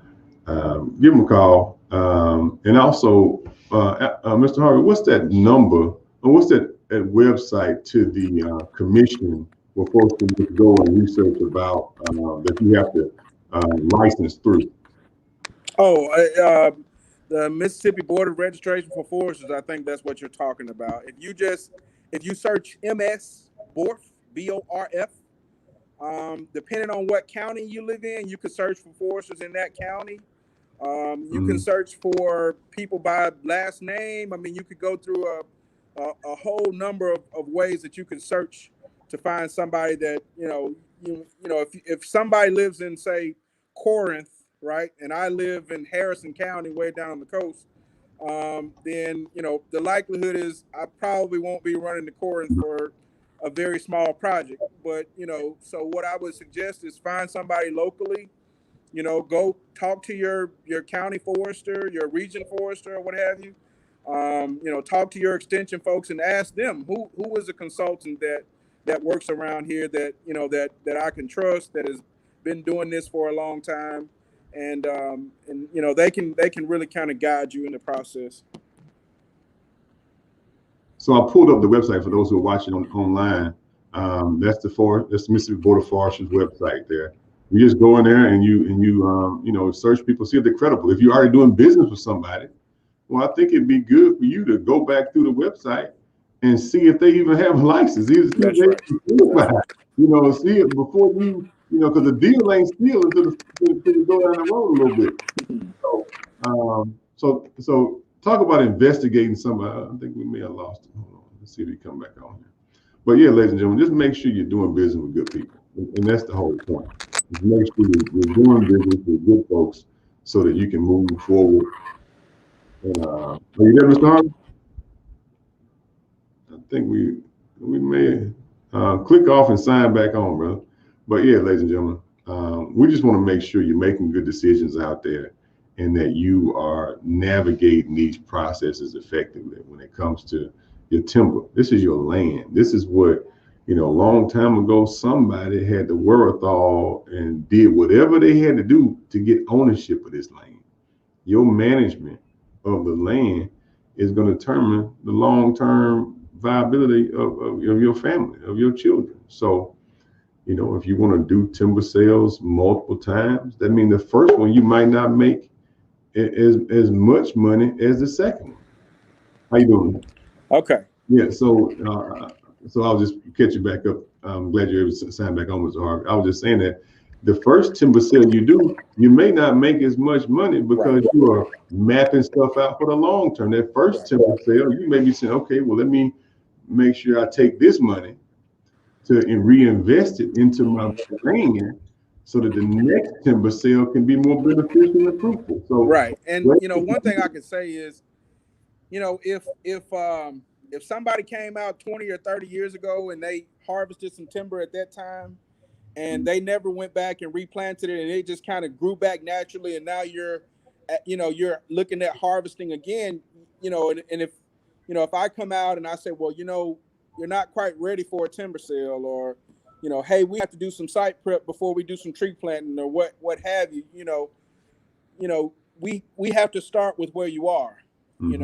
give them a call. And also, Mr. Harvey, what's that number, or what's that website to the commission where folks can just go and research about that you have to license through? Oh, the Mississippi Board of Registration for Foresters. I think that's what you're talking about. If you search MS BORF, BORF, depending on what county you live in, you could search for foresters in that county. You can search for people by last name. I mean, you could go through a whole number of ways that you can search to find somebody that, you know, if somebody lives in, say, Corinth, right, and I live in Harrison County, way down on the coast, then, you know, the likelihood is I probably won't be running to Corinth for a very small project. But, you know, so what I would suggest is find somebody locally. You know, go talk to your county forester, your region forester, or what have you. You know, talk to your extension folks and ask them who is a consultant that works around here that, you know, that I can trust, that has been doing this for a long time, and you know, they can really kind of guide you in the process. So I pulled up the website for those who are watching online. That's the Mississippi Board of Foresters website there. You just go in there and you know, search people, see if they're credible. If you're already doing business with somebody, well, I think it'd be good for you to go back through the website and see if they even have a license. Either see if That's they right. can buy it. You know, see it before because the deal ain't still until you go down the road a little bit. So talk about investigating somebody. I think we may have lost him. Hold on, let's see if he come back on here. But yeah, ladies and gentlemen, just make sure you're doing business with good people, and that's the whole point. Just make sure you're doing business with good folks so that you can move forward. And are you there, Mr. Harvey? I think we may click off and sign back on, brother. But yeah, ladies and gentlemen, we just want to make sure you're making good decisions out there and that you are navigating these processes effectively when it comes to your timber. This is your land. This is what, a long time ago, somebody had the wherewithal and did whatever they had to do to get ownership of this land. Your management of the land is going to determine the long-term viability of your family, of your children. So, if you want to do timber sales multiple times, that means the first one you might not make as much money as the second one. How you doing? Okay. Yeah. So I'll just catch you back up. I'm glad you're able to sign back on, Mr. Harvey. I was just saying that the first timber sale you do, you may not make as much money because you are mapping stuff out for the long term. That first timber sale, you may be saying, okay, well, let me make sure I take this money and reinvest it into my land so that the next timber sale can be more beneficial and fruitful. So right. And one thing I can say is, if somebody came out 20 or 30 years ago and they harvested some timber at that time and they never went back and replanted it and it just kind of grew back naturally, and now you're looking at harvesting again, and if I come out and I say, well, you're not quite ready for a timber sale, or hey, we have to do some site prep before we do some tree planting, or what have you, we have to start with where you are, and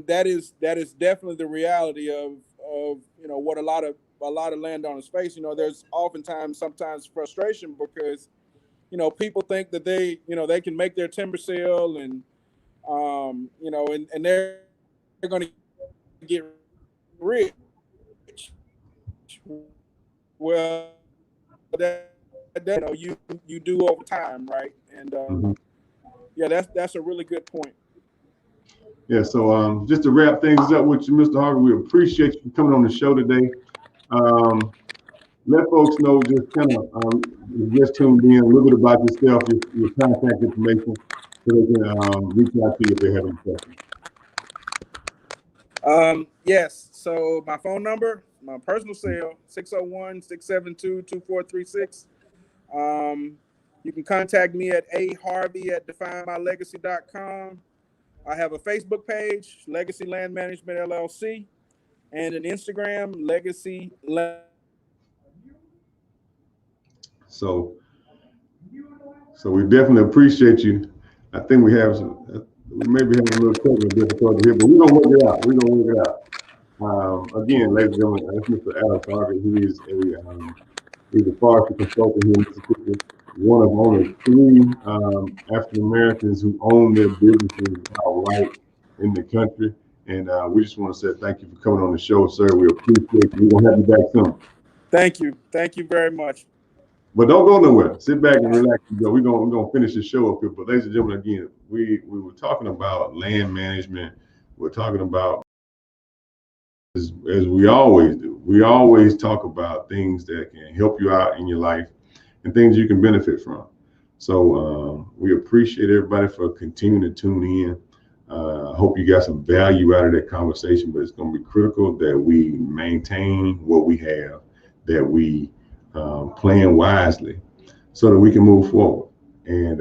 that is definitely the reality of what a lot of landowners face. There's sometimes frustration because people think that they can make their timber sale and and they're going to get rich. Well, that you do over time, right? And yeah, that's a really good point. Yeah, so just to wrap things up with you, Mr. Harvey, we appreciate you coming on the show today. Let folks know just kind of just tuned in a little bit about yourself, your contact information, so they can reach out to you if they have any questions. Yes, so my phone number, my personal cell, 601-672-2436. You can contact me at aharvey@definemylegacy.com. I have a Facebook page, Legacy Land Management LLC, and an Instagram, Legacy Land. So we definitely appreciate you. I think we maybe have a little technical difficulty here, but we're gonna work it out. Again, ladies and gentlemen, that's Mr. Alex Harvey. He's a forestry consultant here in Mississippi, one of only 3 African Americans who own their businesses outright in the country. And we just want to say thank you for coming on the show, sir. We appreciate you. We're gonna have you back soon. Thank you very much. But don't go nowhere. Sit back and relax. We're gonna finish the show up here. But ladies and gentlemen, again, we were talking about land management. We're talking about, as we always do. We always talk about things that can help you out in your life and things you can benefit from. So we appreciate everybody for continuing to tune in. I hope you got some value out of that conversation, but it's going to be critical that we maintain what we have, that we plan wisely so that we can move forward. And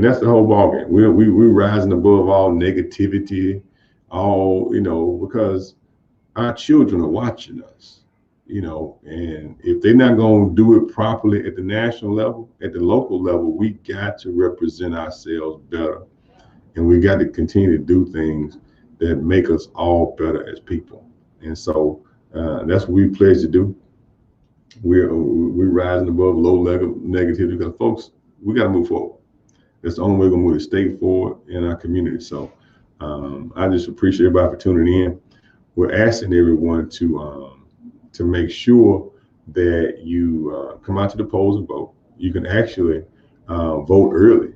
that's the whole ballgame. We're rising above all negativity, because our children are watching us, and if they're not going to do it properly at the national level, at the local level, we got to represent ourselves better. And we got to continue to do things that make us all better as people. And so that's what we pledge to do. We're rising above low level negativity because, folks, we got to move forward. That's the only way we're going to move the state forward in our community. So I just appreciate everybody for tuning in. We're asking everyone to make sure that you come out to the polls and vote. You can actually vote early.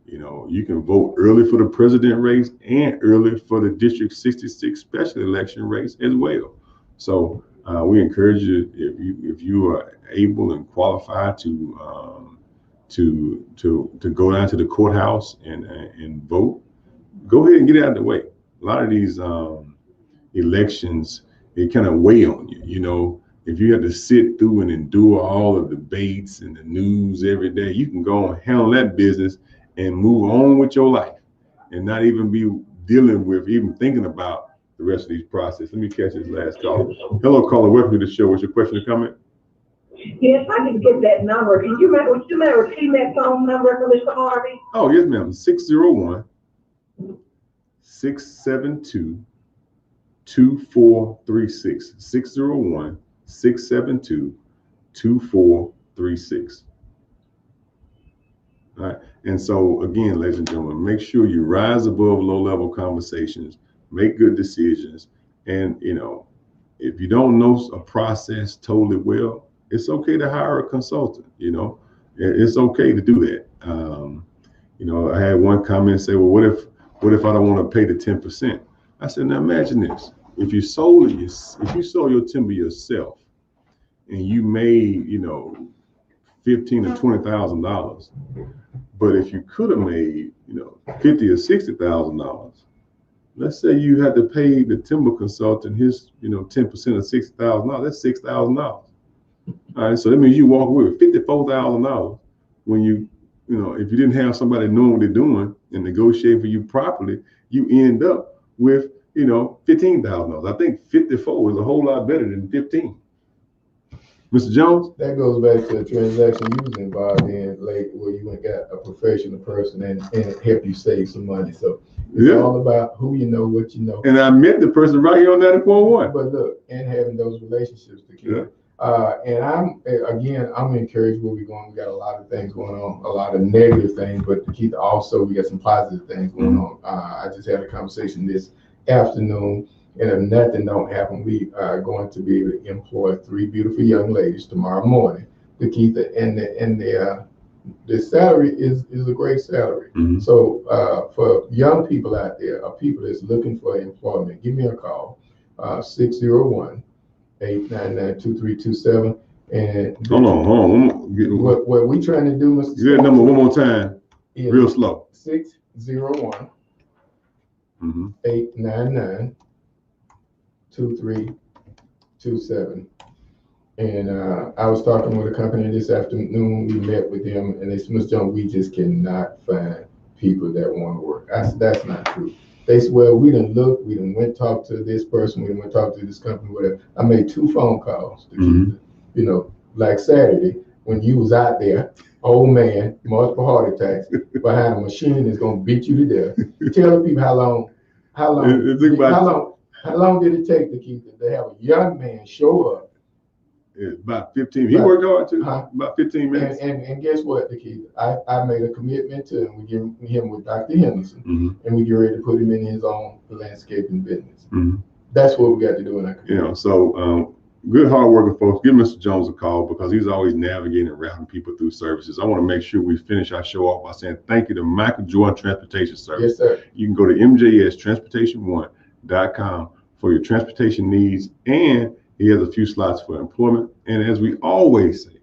You know, you can vote early for the president race and early for the District 66 special election race as well. So we encourage you, if you are able and qualified to go down to the courthouse and vote, go ahead and get it out of the way. A lot of these elections, it kind of weigh on you. You know, if you have to sit through and endure all the debates and the news every day, you can go and handle that business and move on with your life and not even be dealing with, even thinking about the rest of these processes. Let me catch this last call. Hello, caller. Welcome to the show. What's your question or comment? Yes, I can get that number. Can you repeat that phone number for Mr. Harvey? Oh, yes, ma'am. 601-672-2436. 601-672-2436. All right. And so again, ladies and gentlemen, make sure you rise above low-level conversations, make good decisions. And, you know, if you don't know a process totally well, it's okay to hire a consultant. You know, it's okay to do that. You know, I had one comment say, well, what if I don't want to pay the 10%? I said, now imagine this. If you sold your timber yourself and you made, you know, $15,000 or $20,000, but if you could have made, you know, $50,000 or $60,000, let's say you had to pay the timber consultant his, you know, 10% of $60,000, that's $6,000. All right, so that means you walk away with $54,000 when you know, if you didn't have somebody knowing what they're doing and negotiating for you properly, you end up with, you know, $15,000. I think 54 is a whole lot better than 15. Mr. Jones? That goes back to a transaction you was involved in late where you went got a professional person and help you save some money. So it's all about who you know, what you know. And I met the person right here on 94.1. But look, and having those relationships to keep. And I'm encouraged where we're going. We got a lot of things going on, a lot of negative things, but to keep also we got some positive things going on. I just had a conversation this afternoon, and if nothing don't happen, we are going to be able to employ 3 beautiful young ladies tomorrow morning. DeKeither, and the salary is a great salary. So for young people out there, or people that's looking for employment, give me a call, 601-899-2327. And hold on. What we trying to do, Mr. Give that number one more time, real slow. 601-899-2327. And I was talking with a company this afternoon. We met with them, and they said, Mr. Jones, we just cannot find people that want to work. I said, that's not true. They said, well, we done looked, we done went talk to this person, we done went talk to this company, whatever. I made 2 phone calls to keep it. You know, like Saturday, when you was out there, old man, multiple heart attacks, behind a machine that's gonna beat you to death. Tell the people how long did it take to keep it? They have a young man show up. About 15. He worked hard too. About 15 minutes. And guess what, DeKeither? I made a commitment to him. We give him with Dr. Henderson, and we get ready to put him in his own landscaping business. That's what we got to do in our community. You know, so good hard working folks. Give Mr. Jones a call because he's always navigating and routing people through services. I want to make sure we finish our show off by saying thank you to Michael Jordan Transportation Service. Yes, sir. You can go to mjstransportation1.com for your transportation needs, and he has a few slots for employment. And as we always say,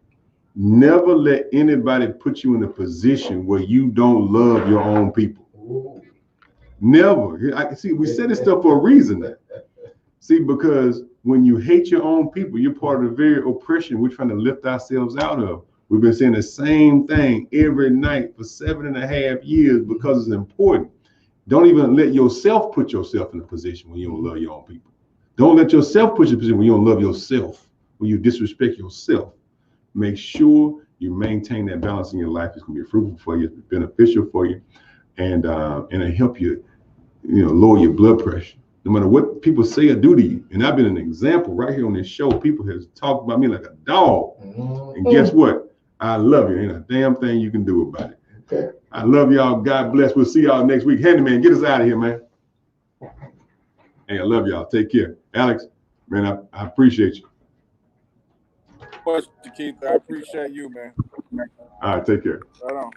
never let anybody put you in a position where you don't love your own people. Never. I see, we said this stuff for a reason. See, because when you hate your own people, you're part of the very oppression we're trying to lift ourselves out of. We've been saying the same thing every night for 7.5 years because it's important. Don't even let yourself put yourself in a position when you don't love your own people. Don't let yourself put you in a position when you don't love yourself, when you disrespect yourself. Make sure you maintain that balance in your life. It's going to be fruitful for you, it's beneficial for you, and it'll help you, lower your blood pressure. No matter what people say or do to you. And I've been an example right here on this show. People have talked about me like a dog. And guess what? I love you. Ain't a damn thing you can do about it. Okay. I love y'all. God bless. We'll see y'all next week. Handyman, get us out of here, man. Hey, I love y'all. Take care. Alex, man, I appreciate you. Much, DeKeither. I appreciate you, man. All right, take care. Right on.